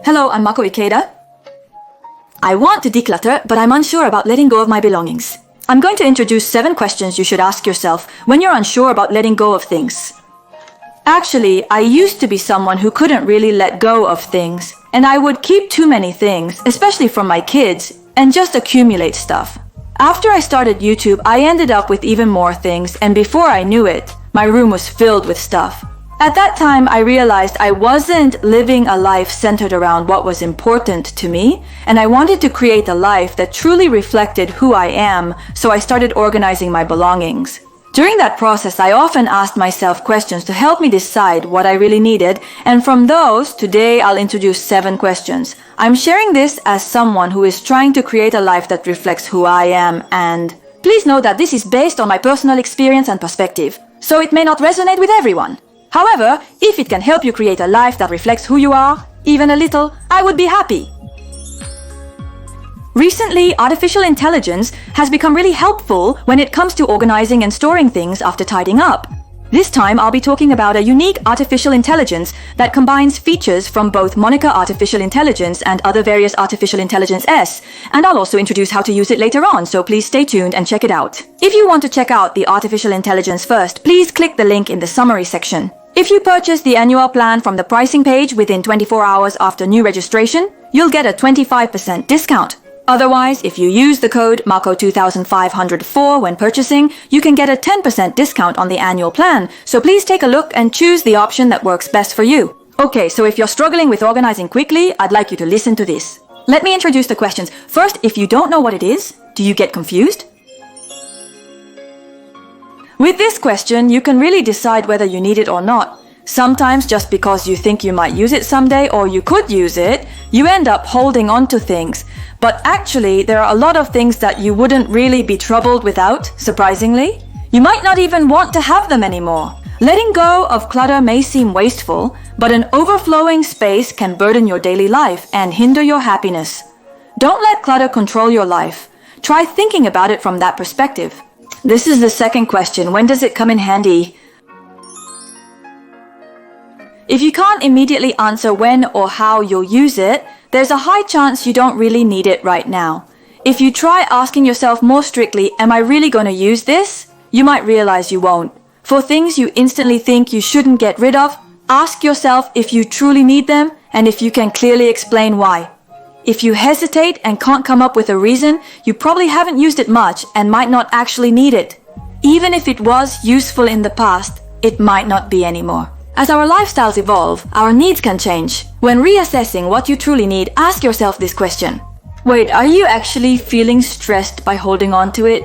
Hello, I'm Mako Ikeda. I want to declutter, but I'm unsure about letting go of my belongings. I'm going to introduce 7 questions you should ask yourself when you're unsure about letting go of things. Actually, I used to be someone who couldn't really let go of things, and I would keep too many things, especially from my kids, and just accumulate stuff. After I started YouTube, I ended up with even more things, and before I knew it, my room was filled with stuff. At that time, I realized I wasn't living a life centered around what was important to me, and I wanted to create a life that truly reflected who I am, so I started organizing my belongings. During that process, I often asked myself questions to help me decide what I really needed, and from those, today I'll introduce 7 questions. I'm sharing this as someone who is trying to create a life that reflects who I am, and please know that this is based on my personal experience and perspective, so it may not resonate with everyone. However, if it can help you create a life that reflects who you are, even a little, I would be happy. Recently, artificial intelligence has become really helpful when it comes to organizing and storing things after tidying up. This time, I'll be talking about a unique artificial intelligence that combines features from both Monica Artificial Intelligence and other various Artificial Intelligence S, and I'll also introduce how to use it later on, so please stay tuned and check it out. If you want to check out the artificial intelligence first, please click the link in the summary section. If you purchase the annual plan from the pricing page within 24 hours after new registration, you'll get a 25% discount. Otherwise, if you use the code MAKO2504 when purchasing, you can get a 10% discount on the annual plan, so please take a look and choose the option that works best for you. Okay, so if you're struggling with organizing quickly, I'd like you to listen to this. Let me introduce the questions. First, if you don't know what it is, do you get confused? With this question, you can really decide whether you need it or not. Sometimes just because you think you might use it someday or you could use it, you end up holding on to things. But actually, there are a lot of things that you wouldn't really be troubled without, surprisingly. You might not even want to have them anymore. Letting go of clutter may seem wasteful, but an overflowing space can burden your daily life and hinder your happiness. Don't let clutter control your life. Try thinking about it from that perspective. This is the second question. When does it come in handy? If you can't immediately answer when or how you'll use it, there's a high chance you don't really need it right now. If you try asking yourself more strictly, am I really going to use this? You might realize you won't. For things you instantly think you shouldn't get rid of, ask yourself if you truly need them and if you can clearly explain why. If you hesitate and can't come up with a reason, you probably haven't used it much and might not actually need it. Even if it was useful in the past, it might not be anymore. As our lifestyles evolve, our needs can change. When reassessing what you truly need, ask yourself this question. Wait, are you actually feeling stressed by holding on to it?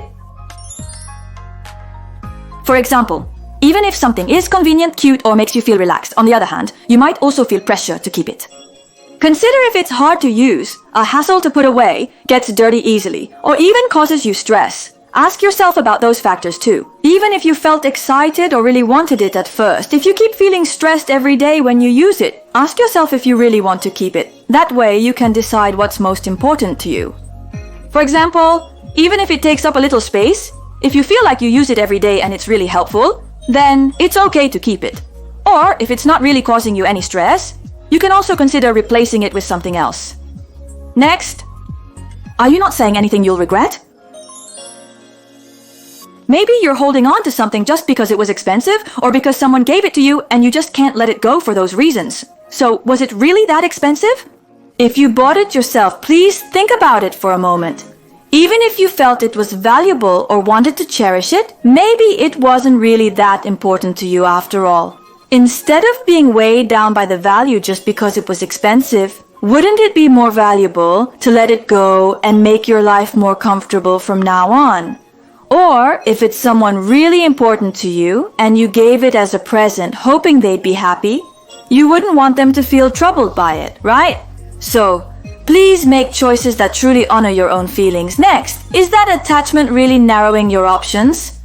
For example, even if something is convenient, cute, or makes you feel relaxed, on the other hand, you might also feel pressure to keep it. Consider if it's hard to use, a hassle to put away, gets dirty easily, or even causes you stress. Ask yourself about those factors too. Even if you felt excited or really wanted it at first, if you keep feeling stressed every day when you use it, ask yourself if you really want to keep it. That way you can decide what's most important to you. For example, even if it takes up a little space, if you feel like you use it every day and it's really helpful, then it's okay to keep it. Or if it's not really causing you any stress, you can also consider replacing it with something else. Next, are you not saying anything you'll regret? Maybe you're holding on to something just because it was expensive or because someone gave it to you and you just can't let it go for those reasons. So, was it really that expensive? If you bought it yourself, please think about it for a moment. Even if you felt it was valuable or wanted to cherish it, maybe it wasn't really that important to you after all. Instead of being weighed down by the value just because it was expensive, wouldn't it be more valuable to let it go and make your life more comfortable from now on? Or if it's someone really important to you and you gave it as a present hoping they'd be happy, you wouldn't want them to feel troubled by it, right? So, please make choices that truly honor your own feelings. Next, is that attachment really narrowing your options?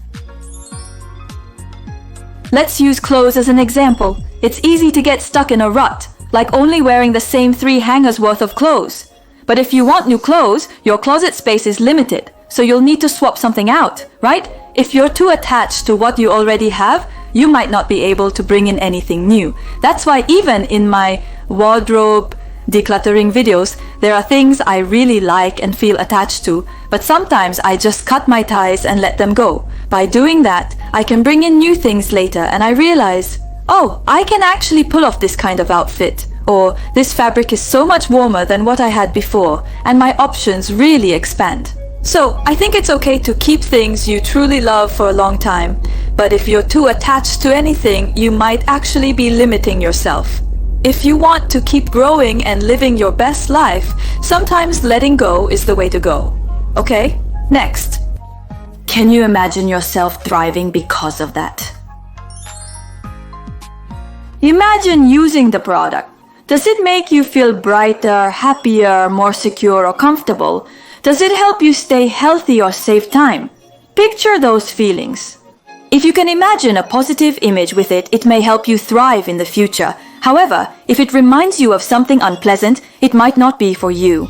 Let's use clothes as an example. It's easy to get stuck in a rut, like only wearing the same 3 hangers worth of clothes. But if you want new clothes, your closet space is limited, so you'll need to swap something out, right? If you're too attached to what you already have, you might not be able to bring in anything new. That's why even in my wardrobe decluttering videos, there are things I really like and feel attached to, but sometimes I just cut my ties and let them go. By doing that, I can bring in new things later and I realize, oh, I can actually pull off this kind of outfit. Or this fabric is so much warmer than what I had before, and my options really expand. So I think it's okay to keep things you truly love for a long time, but if you're too attached to anything, you might actually be limiting yourself. If you want to keep growing and living your best life, sometimes letting go is the way to go. Okay? Next. Can you imagine yourself thriving because of that? Imagine using the product. Does it make you feel brighter, happier, more secure or comfortable? Does it help you stay healthy or save time? Picture those feelings. If you can imagine a positive image with it, it may help you thrive in the future. However, if it reminds you of something unpleasant, it might not be for you.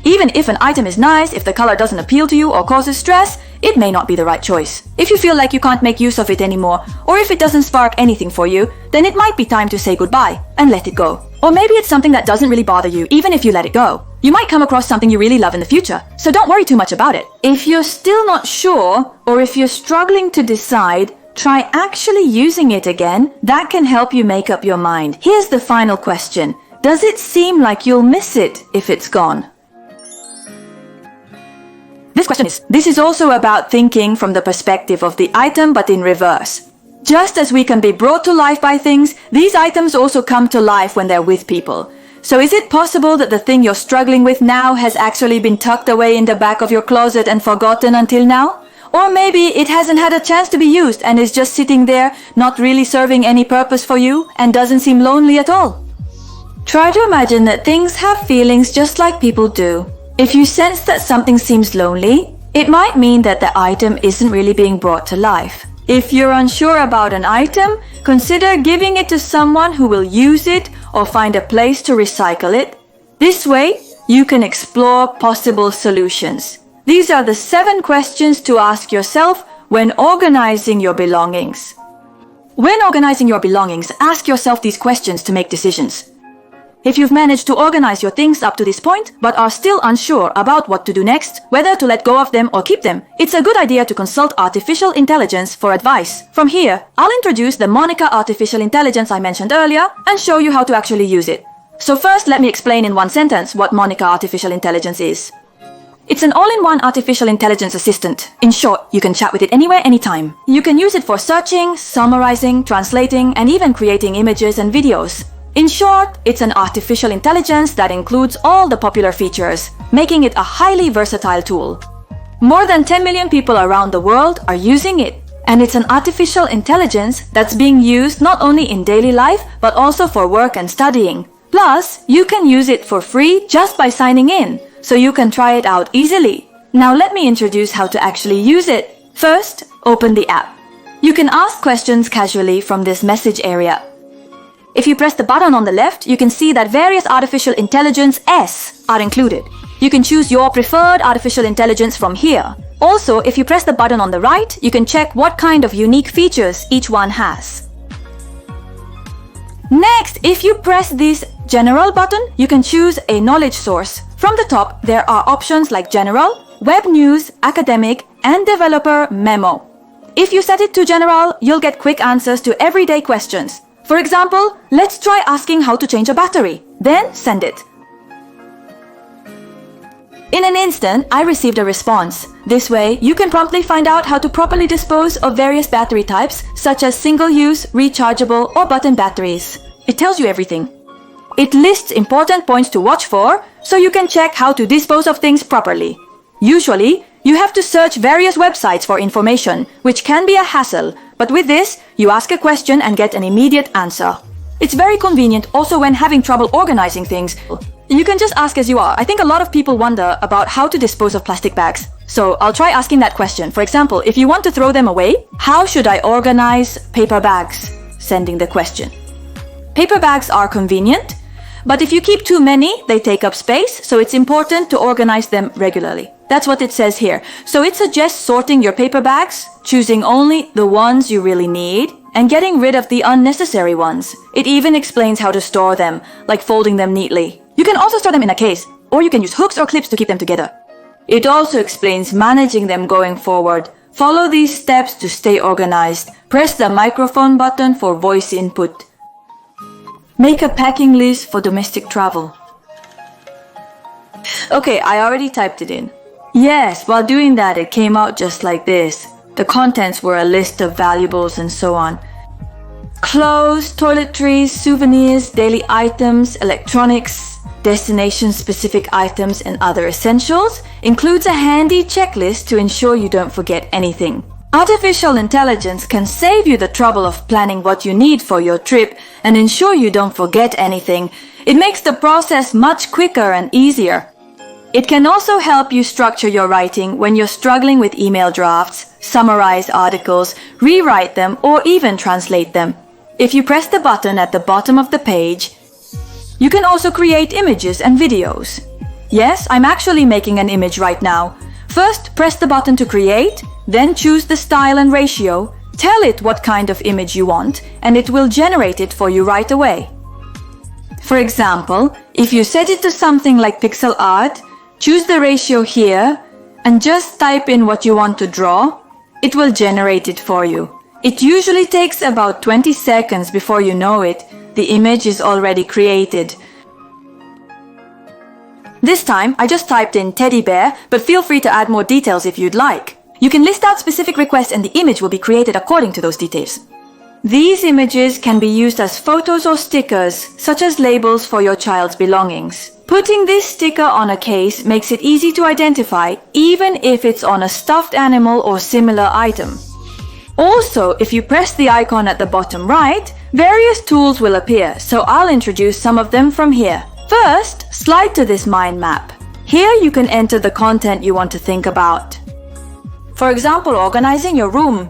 Even if an item is nice, if the color doesn't appeal to you or causes stress, it may not be the right choice. If you feel like you can't make use of it anymore, or if it doesn't spark anything for you, then it might be time to say goodbye and let it go. Or maybe it's something that doesn't really bother you, even if you let it go. You might come across something you really love in the future, so don't worry too much about it. If you're still not sure, or if you're struggling to decide, try actually using it again. That can help you make up your mind. Here's the final question. Does it seem like you'll miss it if it's gone? This is also about thinking from the perspective of the item, but in reverse. Just as we can be brought to life by things, these items also come to life when they're with people. So is it possible that the thing you're struggling with now has actually been tucked away in the back of your closet and forgotten until now? Or maybe it hasn't had a chance to be used and is just sitting there, not really serving any purpose for you and doesn't seem lonely at all. Try to imagine that things have feelings just like people do. If you sense that something seems lonely, it might mean that the item isn't really being brought to life. If you're unsure about an item, consider giving it to someone who will use it or find a place to recycle it. This way, you can explore possible solutions. These are the 7 questions to ask yourself when organizing your belongings. When organizing your belongings, ask yourself these questions to make decisions. If you've managed to organize your things up to this point, but are still unsure about what to do next, whether to let go of them or keep them, it's a good idea to consult artificial intelligence for advice. From here, I'll introduce the Monica artificial intelligence I mentioned earlier and show you how to actually use it. So first, let me explain in one sentence what Monica artificial intelligence is. It's an all-in-one artificial intelligence assistant. In short, you can chat with it anywhere, anytime. You can use it for searching, summarizing, translating, and even creating images and videos. In short, it's an artificial intelligence that includes all the popular features, making it a highly versatile tool. More than 10 million people around the world are using it, and it's an artificial intelligence that's being used not only in daily life, but also for work and studying. Plus, you can use it for free just by signing in, so you can try it out easily. Now let me introduce how to actually use it. First, open the app. You can ask questions casually from this message area. If you press the button on the left, you can see that various artificial intelligence S are included. You can choose your preferred artificial intelligence from here. Also, if you press the button on the right, you can check what kind of unique features each one has. Next, if you press this General button, you can choose a knowledge source. From the top, there are options like General, Web News, Academic, and Developer Memo. If you set it to General, you'll get quick answers to everyday questions. For example, let's try asking how to change a battery. Then send it. In an instant, I received a response. This way, you can promptly find out how to properly dispose of various battery types, such as single-use, rechargeable, or button batteries. It tells you everything. It lists important points to watch for, so you can check how to dispose of things properly. Usually, you have to search various websites for information, which can be a hassle, but with this, you ask a question and get an immediate answer. It's very convenient also when having trouble organizing things. You can just ask as you are. I think a lot of people wonder about how to dispose of plastic bags. So I'll try asking that question. For example, if you want to throw them away, how should I organize paper bags? Sending the question. Paper bags are convenient, but if you keep too many, they take up space, so it's important to organize them regularly. That's what it says here. So it suggests sorting your paper bags, choosing only the ones you really need, and getting rid of the unnecessary ones. It even explains how to store them, like folding them neatly. You can also store them in a case, or you can use hooks or clips to keep them together. It also explains managing them going forward. Follow these steps to stay organized. Press the microphone button for voice input. Make a packing list for domestic travel. Okay, I already typed it in. Yes, while doing that, it came out just like this. The contents were a list of valuables and so on. Clothes, toiletries, souvenirs, daily items, electronics, destination-specific items, and other essentials includes a handy checklist to ensure you don't forget anything. Artificial intelligence can save you the trouble of planning what you need for your trip and ensure you don't forget anything. It makes the process much quicker and easier. It can also help you structure your writing when you're struggling with email drafts, summarize articles, rewrite them, or even translate them. If you press the button at the bottom of the page, you can also create images and videos. Yes, I'm actually making an image right now. First, press the button to create, then choose the style and ratio, tell it what kind of image you want, and it will generate it for you right away. For example, if you set it to something like pixel art, choose the ratio here, and just type in what you want to draw, it will generate it for you. It usually takes about 20 seconds before you know it. The image is already created. This time, I just typed in teddy bear, but feel free to add more details if you'd like. You can list out specific requests and the image will be created according to those details. These images can be used as photos or stickers, such as labels for your child's belongings. Putting this sticker on a case makes it easy to identify, even if it's on a stuffed animal or similar item. Also, if you press the icon at the bottom right, various tools will appear, so I'll introduce some of them from here. First, slide to this mind map. Here you can enter the content you want to think about. For example, organizing your room.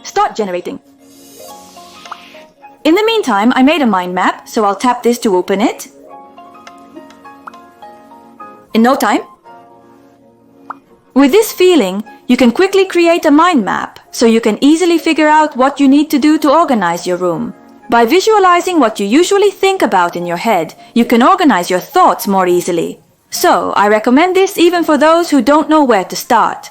Start generating. In the meantime, I made a mind map, so I'll tap this to open it. In no time. With this feeling, you can quickly create a mind map, so you can easily figure out what you need to do to organize your room. By visualizing what you usually think about in your head, you can organize your thoughts more easily. So, I recommend this even for those who don't know where to start.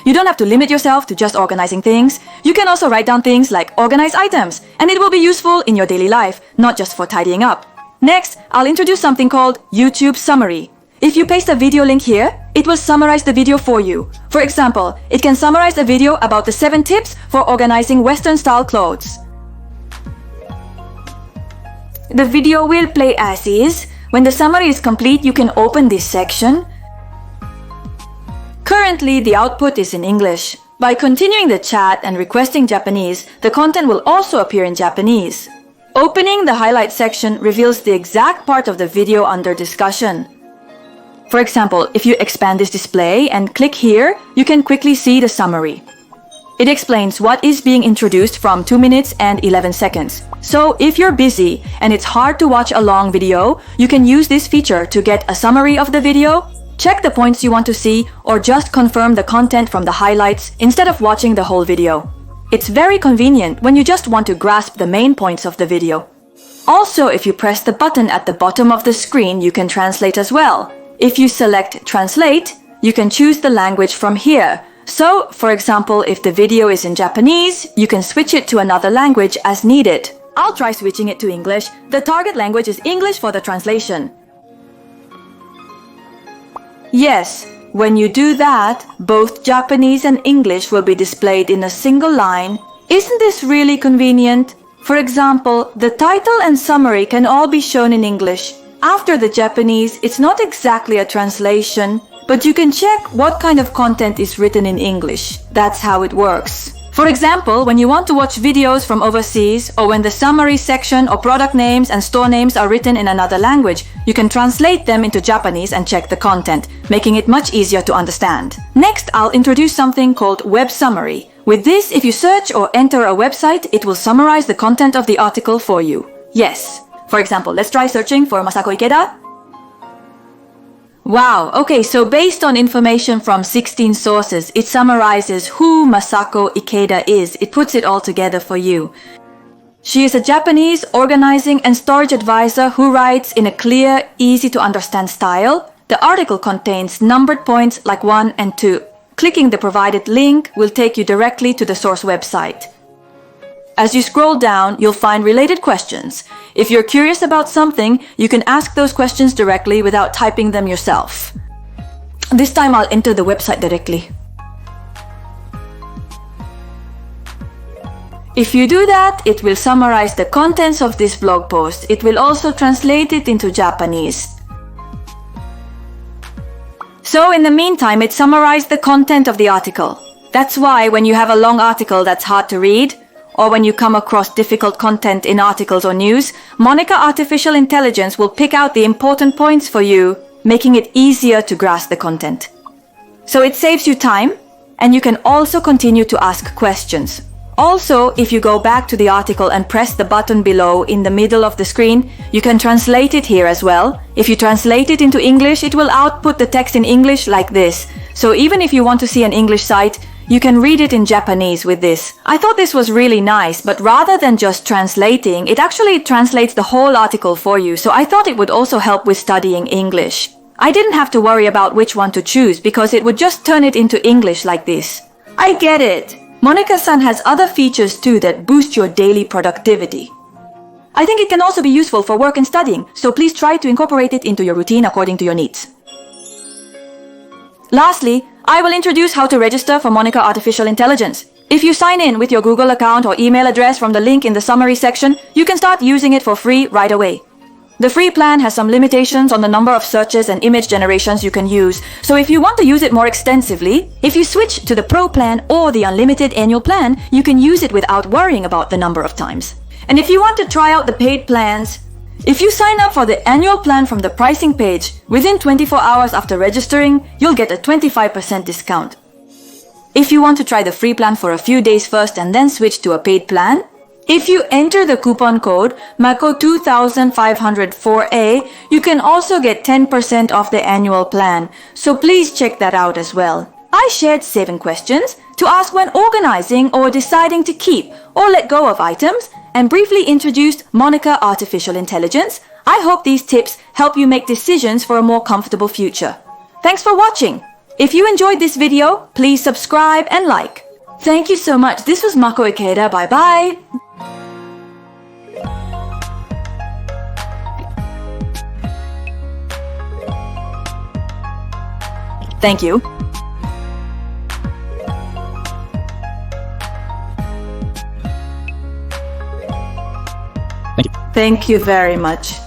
You don't have to limit yourself to just organizing things. You can also write down things like organize items, and it will be useful in your daily life, not just for tidying up. Next, I'll introduce something called YouTube Summary. If you paste a video link here, it will summarize the video for you. For example, it can summarize a video about the 7 tips for organizing Western-style clothes. The video will play as is. When the summary is complete, you can open this section. Currently, the output is in English. By continuing the chat and requesting Japanese, the content will also appear in Japanese. Opening the highlight section reveals the exact part of the video under discussion. For example, if you expand this display and click here, you can quickly see the summary. It explains what is being introduced from 2 minutes and 11 seconds. So if you're busy and it's hard to watch a long video, you can use this feature to get a summary of the video, check the points you want to see, or just confirm the content from the highlights instead of watching the whole video. It's very convenient when you just want to grasp the main points of the video. Also, if you press the button at the bottom of the screen, you can translate as well. If you select Translate, you can choose the language from here. So, for example, if the video is in Japanese, you can switch it to another language as needed. I'll try switching it to English. The target language is English for the translation. Yes, when you do that, both Japanese and English will be displayed in a single line. Isn't this really convenient? For example, the title and summary can all be shown in English. After the Japanese, it's not exactly a translation, but you can check what kind of content is written in English. That's how it works. For example, when you want to watch videos from overseas, or when the summary section or product names and store names are written in another language, you can translate them into Japanese and check the content, making it much easier to understand. Next, I'll introduce something called Web Summary. With this, if you search or enter a website, it will summarize the content of the article for you. Yes. For example, let's try searching for Masako Ikeda. Wow, okay, so based on information from 16 sources, it summarizes who Masako Ikeda is. It puts it all together for you. She is a Japanese organizing and storage advisor who writes in a clear, easy to understand style. The article contains numbered points like 1 and 2. Clicking the provided link will take you directly to the source website. As you scroll down, you'll find related questions. If you're curious about something, you can ask those questions directly without typing them yourself. This time I'll enter the website directly. If you do that, it will summarize the contents of this blog post. It will also translate it into Japanese. So in the meantime, it summarized the content of the article. That's why when you have a long article that's hard to read, or when you come across difficult content in articles or news, Monica Artificial Intelligence will pick out the important points for you, making it easier to grasp the content. So it saves you time, and you can also continue to ask questions. Also, if you go back to the article and press the button below in the middle of the screen, you can translate it here as well. If you translate it into English, it will output the text in English like this. So even if you want to see an English site, you can read it in Japanese with this. I thought this was really nice, but rather than just translating, it actually translates the whole article for you, so I thought it would also help with studying English. I didn't have to worry about which one to choose because it would just turn it into English like this. I get it! Monica-san has other features too that boost your daily productivity. I think it can also be useful for work and studying, so please try to incorporate it into your routine according to your needs. Lastly, I will introduce how to register for Monica Artificial Intelligence. If you sign in with your Google account or email address from the link in the summary section, you can start using it for free right away. The free plan has some limitations on the number of searches and image generations you can use, so if you want to use it more extensively, if you switch to the Pro plan or the unlimited annual plan, you can use it without worrying about the number of times. And if you want to try out the paid plans, if you sign up for the annual plan from the pricing page, within 24 hours after registering, you'll get a 25% discount. If you want to try the free plan for a few days first and then switch to a paid plan, if you enter the coupon code MAKO2504A, you can also get 10% off the annual plan, so please check that out as well. I shared 7 questions to ask when organizing or deciding to keep or let go of items, and briefly introduced Monica Artificial Intelligence. I hope these tips help you make decisions for a more comfortable future. Thanks for watching. If you enjoyed this video, please subscribe and like. Thank you so much. This was Mako Ikeda. Bye bye. Thank you. Thank you. Thank you very much.